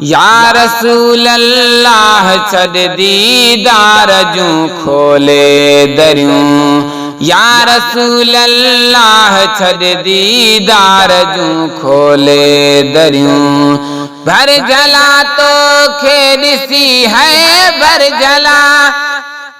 या रसूल अल्लाह छॾ दीदार जूं खोले दरियूं या रसूल अल्लाह छॾ दीदार जूं खोले दरियूं भर जला तोखे ॾिसी है भर जला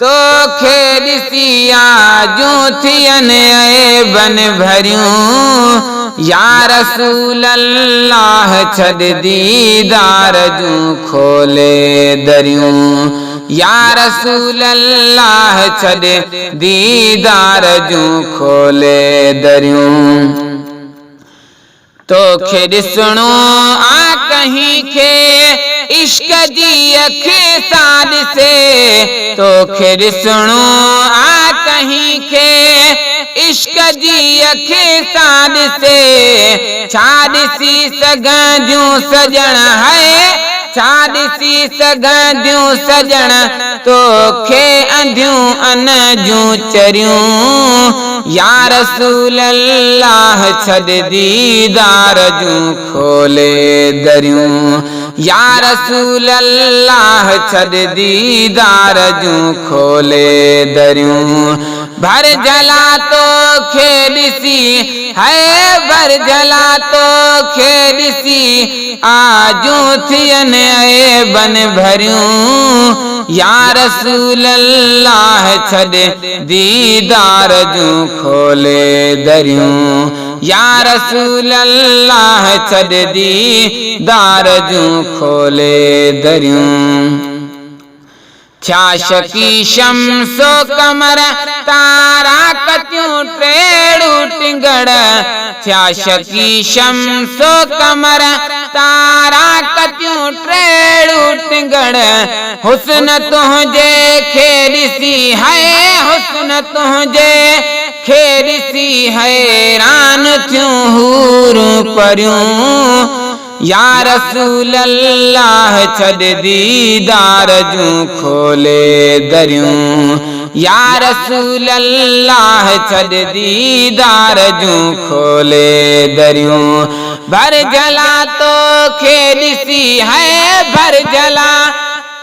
तोखे ॾिसी आजूं थियनि ऐबन भरियूं या रसूल अल्लाह छॾ दीदार जूं खोले दरियूं या रसूल अल्लाह छॾ दीदार जूं खोले दरियूं तोखे ॾिसणो आ कहीं खे इश्क जी अखि सां ॾिसे तोखे ॾिसणो आ कहीं खे इश्क जी अखि सां ॾिसे छा ॾिसी सघंदियूं सजण है छा ॾिसी सघंदियूं सजण तोखे अंधियूं अन जूं चरियूं या रसूल अल्लाह छॾ दीदार जूं खोले दरियूं या रसूल अल्लाह छॾ दीदार जूं खोले दरियूं भर जला तोखे ॾिसी है भर जला तोखे ॾिसी आजूं थियनि ऐबन भरियूं या रसूल अल्लाह छॾ दीदार जूं खोले दरियूं या रसूल अल्लाह छॾ दीदार जूं खोले दरियूं छा शकी शम्सो कमर तारा कतियूं टेड़ूं टिंगड़ छा शकी शम्सो कमर तारा कतियूं टेड़ूं टिंगड़ हुस्न तुंहिंजे खे ॾिसी है हुस्न तुंहिंजे खे ॾिसी हैरान थियूं हूरूं परियूं या रसूल अल्लाह छॾ दीदार जूं खोले दरियूं या रसूल अल्लाह छॾ दीदार जूं खोले दरियूं भर जला तोखे ॾिसी है भर जला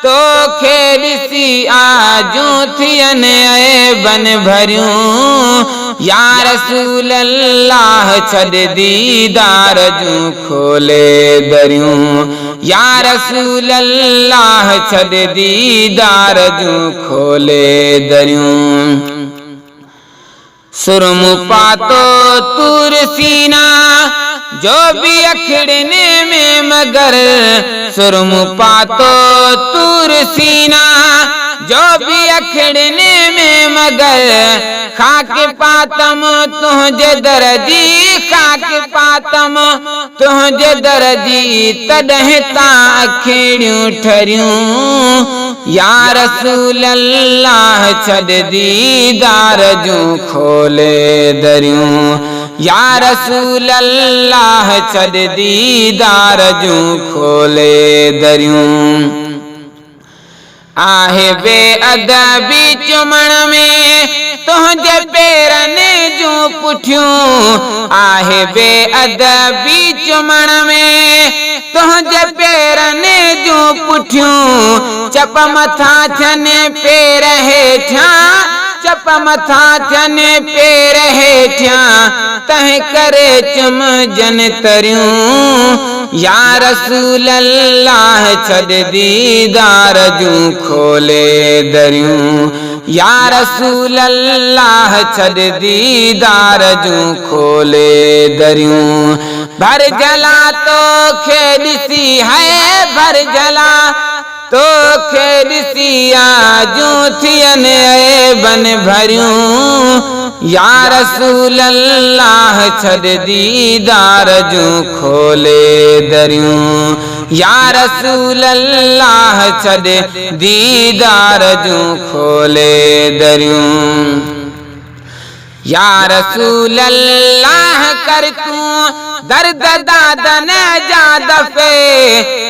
तोखे ॾिसी आजूं थियनि ऐबन भरियूं या रसूल अल्लाह छॾ दीदार जूं खोले दरियूं या रसूल अल्लाह छॾ दीदार जूं खोले दरियूं सुरमु पातो तूर सीना जो भी अखड़ने में मगर सुरमु पातो तूर सीना जो भी अखड़ने में मगर खाक पातम तुझे दर्जी खाक पातम तुझे दर्जी तॾहिं तां अखिड़ियूं ठरियूं या रसूल अल्लाह छॾ दीदार जूं खोले दरियूं या रसूल अल्लाह छॾ दीदार जूं खोले दरियूं आहे बेअदबी चुमण में तुंहिंजे पेरनि जूं पुठियूं आहे बेअदबी चुमण में तुंहिंजे पेरनि जूं पुठियूं चप मथां थियनि पेर हेठियां चप मथां थियनि पेर हेठियां तंहिं करे चुमजनि तरियूं या रसूल अल्लाह छॾ दीदार जूं खोले दरियूं या रसूल अल्लाह छॾ दीदार जूं खोले दरियूं भर जला तोखे ॾिसी है भर जला तोखे ॾिसी आजूं थियनि ऐबन भरियूं या रसूल अल्लाह छॾ दीदार जूं खोले दरियूं या रसूल अल्लाह छॾ दीदार जूं खोले दरियूं या रसूल अल्लाह कर तू दर्द दादन जा दफे,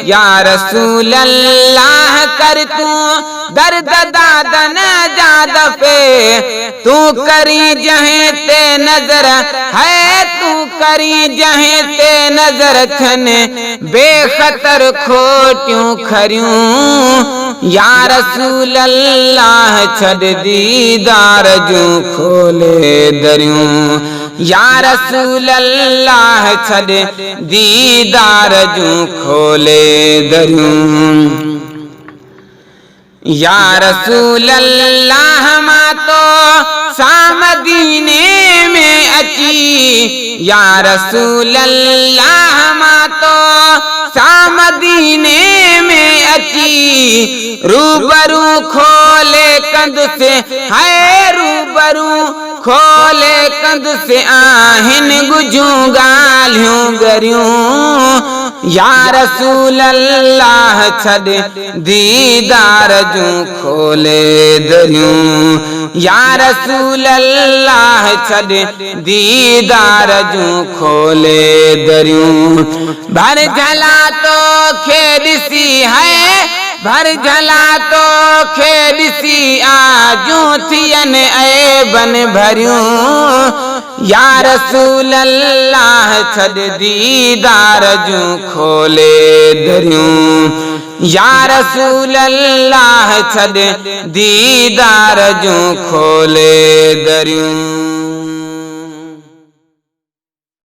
या रसूल अल्लाह कर तू दर्द दादन जा दफे, तू करी जहे ते नजर है, तू करी जहे ते नजर थन बेखतर खोटियूं खरियूं, या रसूल अल्लाह छड़ दीदार जूं खोले दरियूं, या रसूल अल्लाह छड़ दीदार जूं खोले दरियूं। या रसूल अल्लाह मां तो सामदीने में अची, या रसूल अल्लाह मां तो सामदीने में अची, रूबरू खोले कंद से है, रूबरू खोले कंद से आहिन गुजूं गालियूं गरियूं, या रसूल अल्लाह छड़ दीदार जूं खोले दरियूं, या रसूल अल्लाह छड़ दीदार जूं खोले दरियूं। भर झला तो खे ॾिसी है, भर झला तो खे ॾिसी आजूं थियन ऐबन भरियूं, या रसूल अल्लाह छड़ दीदार जूं खोले दरियूं, या रसूल अल्लाह छड़ दीदार जूं खोले दरियूं।